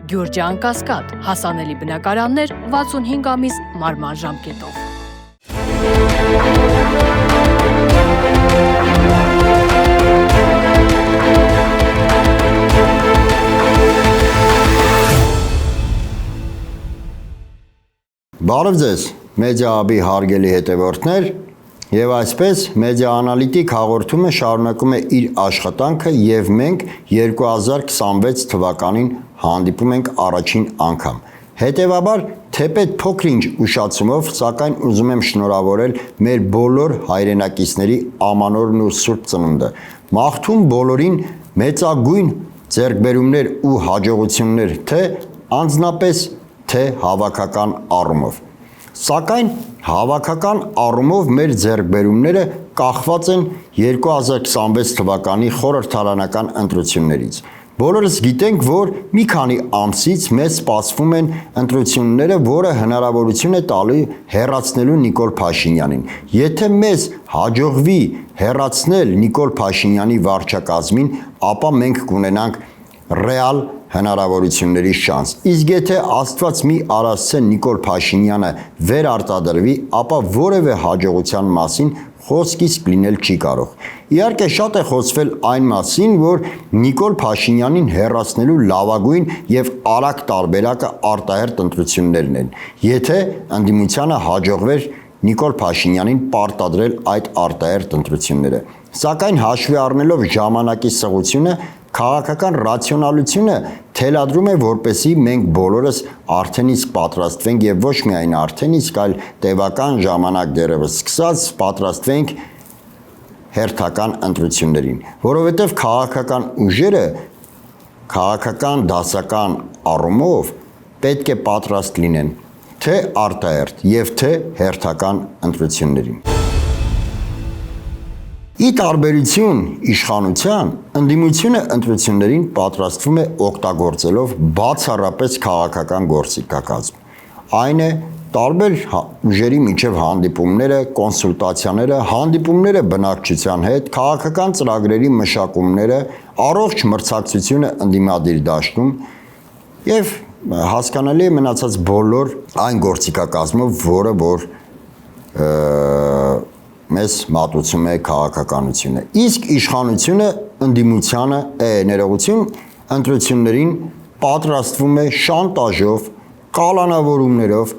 Գյուրջան Կասկադ, հասանելի բնակարաններ 65 ամիս մարման ժամկետով։ Բարև ձեզ, Մեդիա Hub-ի հարգելի հետևորդներ, եւ այսպես Մեդիա Անալիտիկ հաղորդումը շարունակում է իր աշխատանքը եւ մենք 2026 թվականին հանդիպում ենք առաջին անգամ։ Հետևաբար, թեպետ փոքր-ինչ ուշացումով, սակայն ուզում եմ շնորհավորել մեր բոլոր հայրենակիցների ամանորն ու Սուրբ Ծնունդը։ Մաղթում բոլորին մեծագույն ձեռքբերումներ ու հաջողություններ, թե անձնապես թե հավաքական առումով։ Սակայն հավաքական առումով մեր ձեռքբերումները կախված են 2026 թվականի խորհրդարանական ընտրություններից։ Բոլորս գիտենք, որ մի քանի ամսից մեզ սպասվում են ընտրությունները, որը հնարավորություն է տալի հեռացնելու Նիկոլ Փաշինյանին։ Եթե մեզ հաջողվի հեռացնել Նիկոլ Փաշինյանի վարչակազմին, ապա մենք կունենանք ռեալ հնարավորությունների շանս։ Իսկ եթե Աստված մի արասցե Նիկոլ Փաշինյանը վերարտադրվի, ապա որևէ հաջողության մասին խոսքից լինել չի կարող։ Իհարկե շատ է խոսվել այն մասին, որ Նիկոլ Փաշինյանին հեռացնելու լավագույն եւ արագ տարբերակը արտահերթ ընտրություններն են։ Եթե ընդդիմությանը հաջողվեր Նիկոլ Փաշինյանին պարտադրել այդ արտահերթ ընտրությունները։ Սակայն հաշվի առնելով ժամանակի սղությունը, քաղաքական ռացիոնալությունը թելադրում է, որպեսզի մենք բոլորս արդեն իսկ պատրաստվենք եւ ոչ միայն արդեն իսկ, այլ տևական ժամանակ դեռևս սկսած պատրաստվենք հերթական ընտրություններին, որովհետեւ քաղաքական ուժերը քաղաքական դասական առումով պետք է պատրաստ լինեն թե արտահերթ եւ թե հերթական ընտրություններին։ Ի տարբերություն իշխանության, ընդդիմությունը ընտրություններին պատրաստվում է օգտագործելով բացառապես քաղաքական գործիքակազմ։ Այն է տարբեր ուժերի միջև հանդիպումները, կոնսուլտացիաները, հանդիպումները բնակչության հետ, քաղաքական ծրագրերի մշակումները, առողջ մրցակցությունը ընդդիմադիր դաշտում եւ հասկանալի է մնացած բոլոր այն գործիքակազմով, որը որ մեզ մատուցում է քաղաքականությունը։ Իսկ իշխանությունը ընդդիմությանը ներողություն ընտրություններին պատրաստվում է շանտաժով, կալանավորումներով,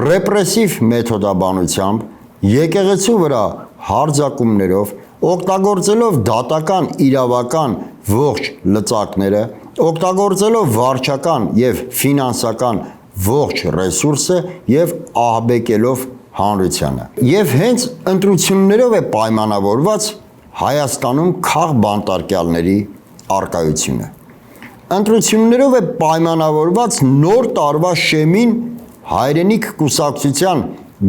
ռեպրեսիվ մեթոդաբանությամբ, եկեղեցու վրա հարձակումներով, օգտագործելով դատական իրավական ողջ լծակները, օգտագործելով վարչական եւ ֆինանսական ողջ ռեսուրսը եւ ահաբեկելով հանրությանը։ Եվ հենց ընտրություններով է պայմանավորված Հայաստանում քաղբանտարկյալների արկայությունը։ Ընտրություններով է պայմանավորված նոր տարվա շեմին հայրենիք կուսակցության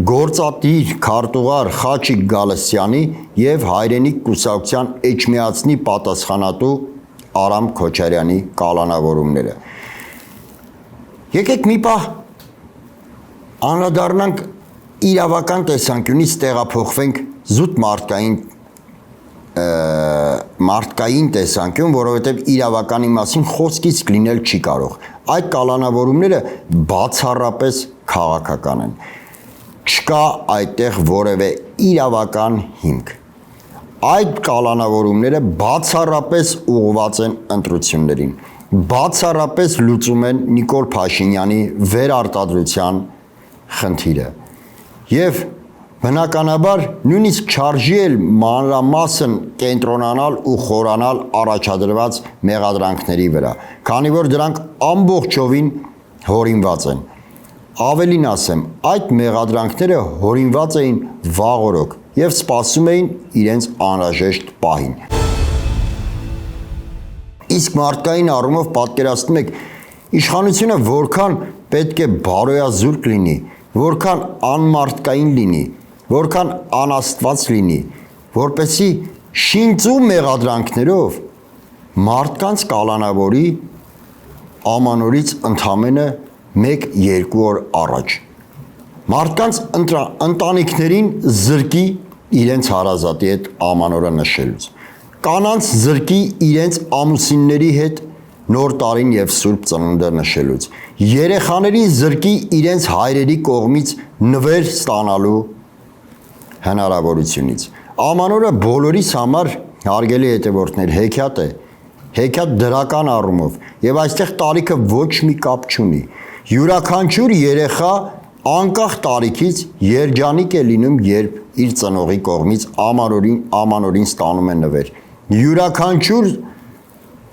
գործադիր քարտուղար Խաչիկ Գալստյանի եւ հայրենիք կուսակցության էջմիածնի պատասխանատու Արամ Քոչարյանի կալանավորումները։ Եկեք մի պահ անդրադառնանք իրավական տեսանկյունից տեղափոխվենք զուտ մարդկային տեսանկյուն, որովհետև իրավականի մասին խոսքից լինել չի կարող։ Այդ կալանավորումները բացառապես քաղաքական են։ Չկա այդտեղ որևէ իրավական հիմք։ Այդ կալանավորումները բացառապես ուղղված են ընտրություններին։ Բացառապես լուծում են Նիկոլ Փաշինյանի վերարտադրության խնդիրը։ Եվ բնականաբար նույնիսկ չարժի էլ մանրամասն կենտրոնանալ ու խորանալ առաջադրված մեղադրանքների վրա, քանի որ դրանք ամբողջովին հորինված են։ Ավելին ասեմ, այդ մեղադրանքները հորինված էին վաղօրոք եւ սպասում էին իրենց անհրաժեշտ պահին։ Իսկ մարդկային առումով պատկերացնում եք, իշխանությունը որքան պետք է բարոյազուրկ լինի, որքան անմարդկային լինի, որքան անաստված լինի, որպեսզի շինծու մեղադրանքներով մարդկանց կալանավորի ամանորից ընդամենը 1-2 օր առաջ։ Մարդկանց ընտանիքներին զրկի իրենց հարազատի հետ ամանորը նշելուց։ Կանանց զրկի իրենց ամուսինների հետ նոր տարին եւ Սուրբ Ծնունդը նշելուց։ Երեխաներին զրկի իրենց հայրերի կողմից նվեր ստանալու հնարավորությունից։ Ամանորը բոլորիս համար հարգելի հետևորդներ հեքիաթ է, հեքիաթ դրական առումով, եւ այստեղ տարիքը ոչ մի կապ չունի։ Յուրաքանչյուր երեխա անկախ տարիքից երջանիկ է լինում, երբ իր ծնողի կողմից ամանորին ստանում է նվեր։ Յուրաքանչյուր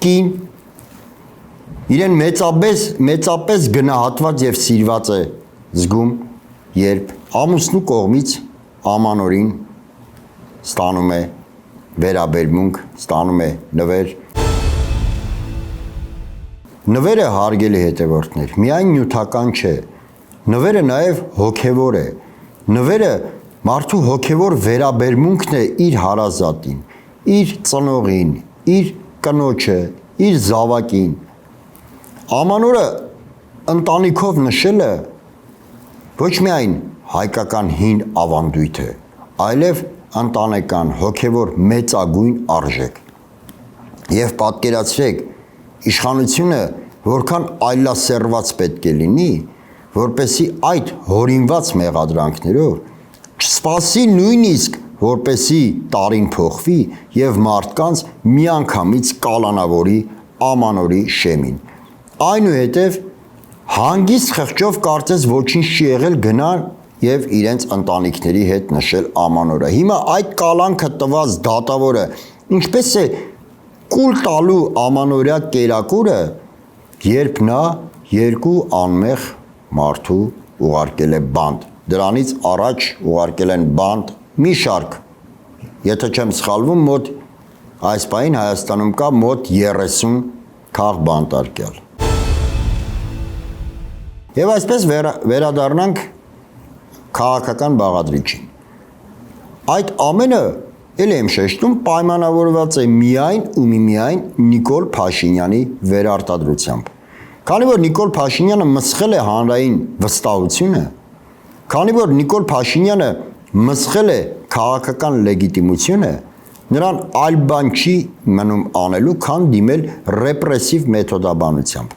կին իրեն մեծապես գնահատված եւ սիրված է զգում, երբ ամուսնու կողմից ամանորին ստանում է վերաբերմունք, ստանում է նվեր։ Նվերը հարգելի հետևորդներ, միայն նյութական չէ, նվերը նաև հոգևոր է։ Նվերը մարդու հոգևոր վերաբերմունքն է իր հարազատին, իր ծնողին, իր կնոջը, իր զավակին։ Ամանորը ընտանիքով նշելը ոչ միայն հայկական հին ավանդույթ է, այլև ընտանեկան հոգևոր մեծագույն արժեք։ Եվ պատկերացրեք, իշխանությունը որքան այլասերված պետք է լինի, որպեսի այդ հորինված մեղադրանքներով չսպասի նույնիսկ որպեսի տարին փոխվի եւ մարդկանց միանգամից կալանավորի ամանորի շեմին։ Այնուհետև հանգիստ խղճով կարծես ոչինչ չի եղել գնան եւ իրենց ընտանիքների հետ նշել ամանորը։ Հիմա այդ կալանքը տված դատավորը ինչպես է կուլ տալու ամանորյա կերակուրը, երբ նա երկու անմեղ մարդու ուղարկել է բանտ։ Դրանից առաջ ուղարկել են բանտ մի շարք, եթե չեմ սխալվում, մոտ այս պահին Հայաստանում կա մոտ 30 քաղբանտարկյալ։ Եվ այսպես վերադառնանք քաղաքական բաղադրիչին։ Այդ ամենը, էլ եմ շեշտում, պայմանավորված է միայն ու միմիայն Նիկոլ Փաշինյանի վերարտադրությամբ։ Քանի որ Նիկոլ Փաշինյանը մսխել է հանրային վստահությունը, քանի որ Նիկոլ Փաշինյանը մսխել է քաղաքական լեգիտիմությունը, նրան այլ բան չի մնում անելու, քան դիմել ռեպրեսիվ մեթոդաբանությամբ։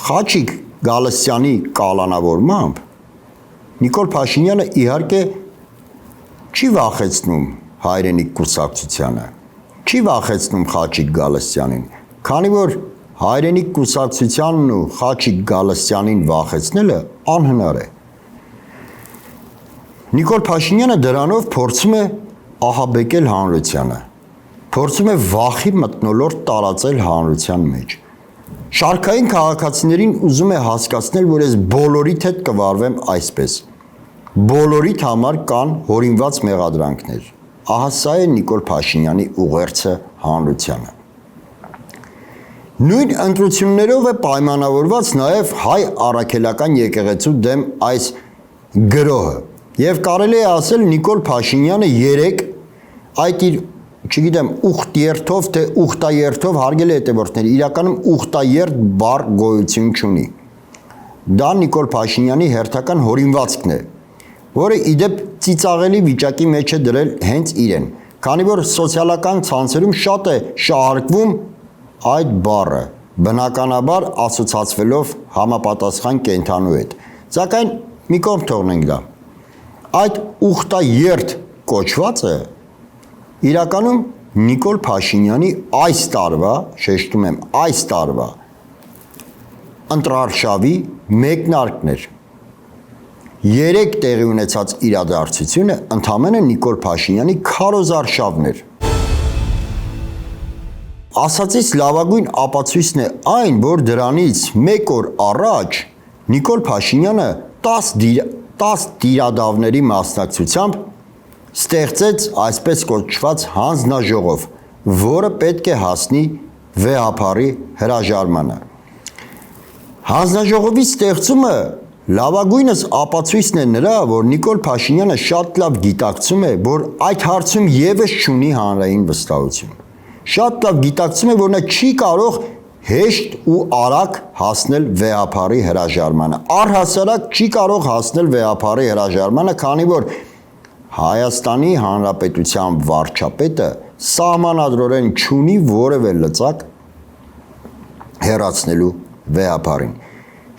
Խաչիկ Գալստյանի կալանավորմամբ Նիկոլ Փաշինյանը իհարկե չի վախեցնում հայրենիք կուսակցությանը, չի վախեցնում Խաչիկ Գալստյանին, քանի որ հայրենիք կուսակցությանն ու Խաչիկ Գալստյանին վախեցնելը անհնար է։ Նիկոլ Փաշինյանը դրանով փորձում է ահաբեկել հանրությանը, փորձում է վախի մթնոլորտ տարածել հանրության մեջ։ Շարքային քաղաքացիներին ուզում է հասկացնել, որ ես բոլորիդ հետ կվարվեմ այսպես։ Բոլորիդ համար կան հորինված մեղադրանքներ։ Ահա սա է Նիկոլ Փաշինյանի ուղերձը հանրությանը։ Նույն ընտրություններով է պայմանավորված նաև հայ առաքելական եկեղեցու դեմ այս գրոհը։ Եվ կարելի է ասել Նիկոլ Փաշինյանը երեք այդ իր, չգիտեմ, ուխտերթով թե ուխտաերթով, հարգելի հետևորդներ, իրականում ուխտաերթ բառ գոյություն չունի։ Դա Նիկոլ Փաշինյանի հերթական հորինվածքն է, որը իդեպ ծիծաղելի վիճակի մեջ է դրել հենց իրեն, քանի որ սոցիալական ցանցերում շատ է շահարկվում այդ բառը, բնականաբար ասոցացվելով համապատասխան կենթանու հետ։ Սակայն մի կողմ թողնենք դա։ Այդ ուխտաերթ կոչվածը իրականում Նիկոլ Փաշինյանի այս տարվա, շեշտում եմ, այս տարվա ընտրարշավի մեկնարկն էր։ Երեք տեղի ունեցած իրադարձությունը ընդամենը Նիկոլ Փաշինյանի քարոզարշավն էր։ Ասածից լավագույն ապացույցն է այն, որ դրանից մեկ օր առաջ Նիկոլ Փաշինյանը 10 դիրադավների մասնակցությամբ ստեղծեց այսպես կոչված հանձնաժողով, որը պետք է հասնի վեհափառի հրաժարմանը։ Հանձնաժողովի ստեղծումը լավագույնս ապացույցն է նրա, որ Նիկոլ Փաշինյանը շատ լավ գիտակցում է, որ այդ հարցում եւս չունի հանրային վստահություն։ Շատ լավ գիտակցում է, որ նա չի կարող հեշտ ու արագ հասնել վեհափառի հրաժարմանը։ Առհասարակ չի կարող հասնել վեհափառի հրաժարմանը, քանի որ Հայաստանի Հանրապետության վարչապետը սահմանադրորեն չունի որևէ լծակ հեռացնելու վեհապարին։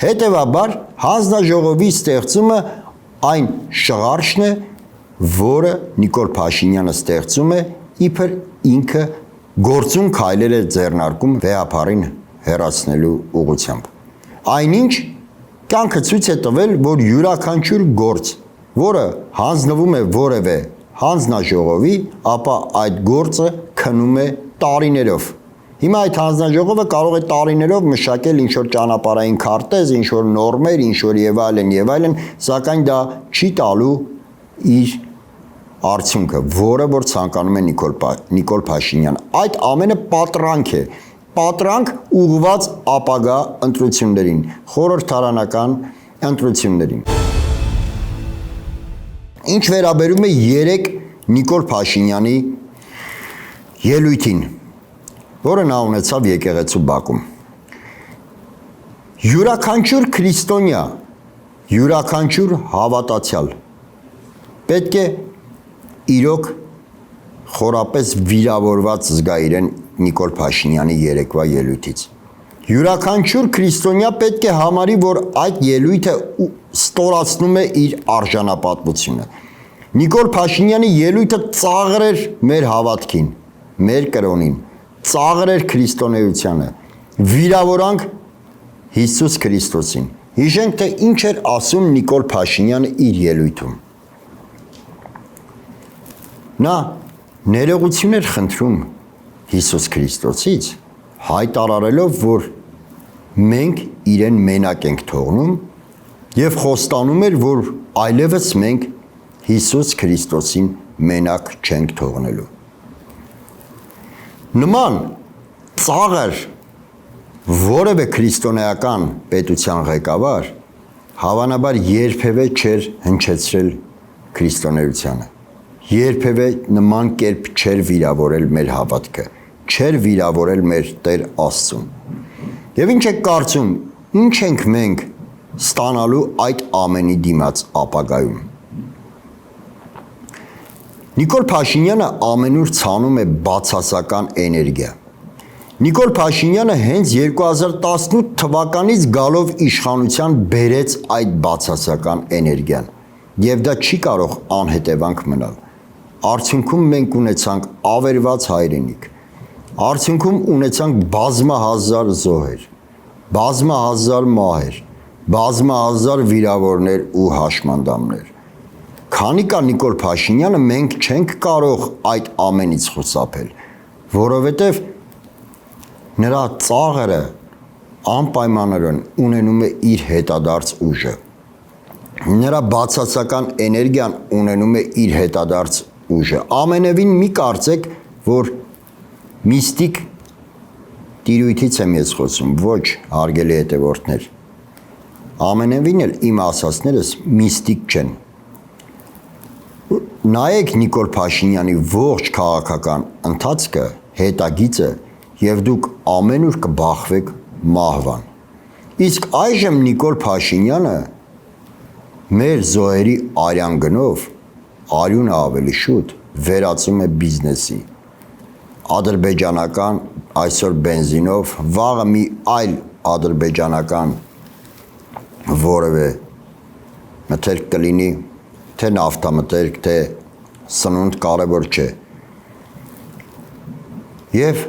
Հետևաբար հանձնաժողովի ստեղծումը այն շղարշն է, որը Նիկոլ Փաշինյանը ստեղծում է, իբր ինքը գործուն քայլեր է ձեռնարկում վեհապարին հեռացնելու ուղղությամբ։ Այնինչ կյանքը ցույց է տվել, որ յուրաքանչյուր գործ, որը հանձնվում է որևէ հանձնաժողովի, ապա այդ գործը քնում է տարիներով։ Հիմա այդ հանձնաժողովը կարող է տարիներով մշակել ինչ-որ ճանապարհային քարտեզ, ինչ-որ նորմեր, ինչ-որ եւ այլն, սակայն դա չի տալու իր արդյունքը, որը որ ցանկանում է Նիկոլ Փաշինյանը։ Այդ ամենը պատրանք է, պատրանք ուղղված ապագա ընտրություններին, խորհրդարանական ընտրություններին։ Ինչ վերաբերում է 3 Նիկոլ Փաշինյանի ելույթին, որը նա ունեցավ եկեղեցու բակում։ Յուրաքանչյուր քրիստոնյա, յուրաքանչյուր հավատացյալ պետք է իրոք խորապես վիրավորված զգա իրեն Նիկոլ Փաշինյանի երեկվա ելույթից։ Յուրաքանչյուր քրիստոնյա պետք է համարի, որ այդ ելույթը ստորացնում է իր արժանապատվությունը։ Նիկոլ Փաշինյանի ելույթը ծաղր էր մեր հավատքին, մեր կրոնին, ծաղր էր քրիստոնեությանը, վիրավորանք Հիսուս Քրիստոսին։ Հիշենք, թե ինչ էր ասում Նիկոլ Փաշինյանը իր ելույթում։ Նա ներողություն էր խնդրում Հիսուս Քրիստոսից, հայտարարելով, որ մենք իրեն մենակ ենք թողնում եւ խոստանում էր, որ այլևս մենք Հիսուս Քրիստոսին մենակ չենք թողնելու։ Նման ծաղր որևէ քրիստոնեական պետության ղեկավար հավանաբար երբևէ չէր հնչեցրել քրիստոնեությանը, երբևէ նման կերպ չէր վիրավորել մեր հավատքը, չէր վիրավորել մեր Տեր Աստծուն։ Եվ ինչ եք կարծում, ինչ ենք մենք ստանալու այդ ամենի դիմաց ապագայում։ Նիկոլ Փաշինյանը ամենուր ցանում է բացասական էներգիա։ Նիկոլ Փաշինյանը հենց 2018 թվականից գալով իշխանության բերեց այդ բացասական էներգիան, եւ դա չի կարող անհետևանք մնալ։ Արդյունքում մենք ունեցանք ավերված հայրենիք, արդյունքում ունեցանք բազմահազար զոհեր, բազմահազար մահեր, բազմահազար վիրավորներ ու հաշմանդամներ։ Քանի կա Նիկոլ Փաշինյանը, մենք չենք կարող այդ ամենից խուսափել, որովհետև նրա ծաղրը անպայմանորեն ունենում է իր հետադարձ ուժը։ Նրա բացասական էներգիան ունենում է իր հետադարձ ուժը։ Ամենևին մի կարծեք, որ միստիկ տիրույթից եմ ես խոսում, ոչ հարգելի հետևորդներ։ Ամենևին էլ իմ ասածներս միստիկ չեն։ Նայեք Նիկոլ Փաշինյանի ողջ քաղաքական ընթացքը, հետագիծը, եւ դուք ամենուր կբախվեք մահվան։ Իսկ այժմ Նիկոլ Փաշինյանը մեր զոհերի արյան գնով, արյունը ավելի շուտ վերածում է բիզնեսի։ Ադրբեջանական այսօր բենզինով, վաղը մի այլ ադրբեջանական որևէ մթերք կլինի, թե նավթամթերք, թե սնունդ կարևոր չէ։ Եվ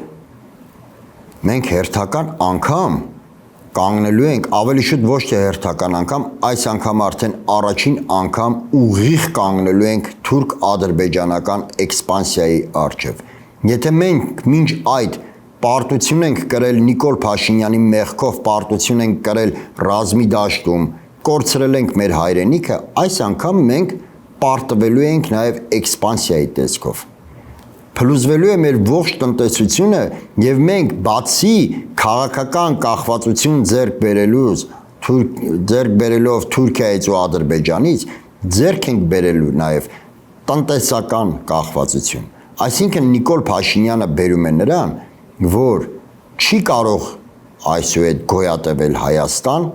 մենք հերթական անգամ կանգնելու ենք, ավելի շուտ ոչ թե հերթական անգամ, այս անգամ արդեն առաջին անգամ ուղիղ կանգնելու ենք թուրք-ադրբեջանական էքսպանսիայի առջև։ Եթե մենք մինչ այդ պարտություն ենք կրել Նիկոլ Փաշինյանի մեղքով, պարտություն ենք կրել ռազմի դաշտում, կորցրել ենք մեր հայրենիքը, այս անգամ մենք պարտվելու ենք նաև էքսպանսիայի տեսքով։ Փլուզվելու է մեր ողջ տնտեսությունը եւ մենք բացի քաղաքական կախվածություն ձեռք բերելով Թուրքիայից ու Ադրբեջանից, ձեռք ենք բերելու նաև տնտեսական կախվածություն։ Այսինքն Նիկոլ Փաշինյանը բերում է նրան, որ չի կարող այսուհետ գոյատևել Հայաստան,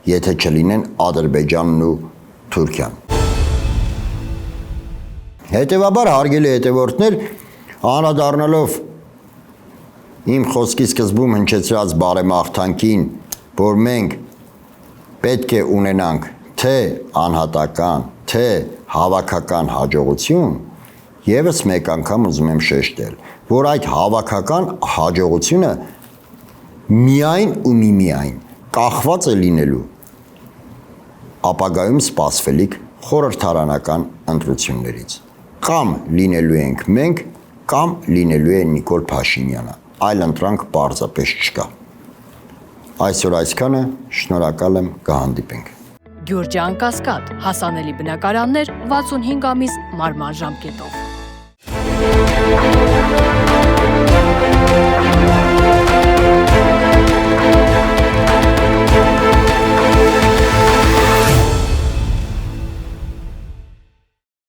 եթե չլինեն Ադրբեջանն ու Թուրքիան։ Հետևաբար, հարգելի հետևորդներ, անդրադառնալով իմ խոսքի սկզբում հնչեցրած բարեմաղթանքին, որ մենք պետք է ունենանք թե անհատական, թե հավաքական հաջողություն, եւս մեկ անգամ ուզում եմ շեշտել, որ այդ հավաքական հաջողությունը միայն ու միմիայն կախված է լինելու ապագայում սպասվելիք խորհրդարանական ընտրություններից։ Կամ լինելու ենք մենք, կամ լինելու է Նիկոլ Փաշինյանը։ Այլ ընտրանք պարզապես չկա։ Այսօր այսքանը, շնորհակալ եմ, կհանդիպենք։ Գյուրջան Կասկադ, հասանելի բնակարաններ 65 ամիս մարման ժամկետով։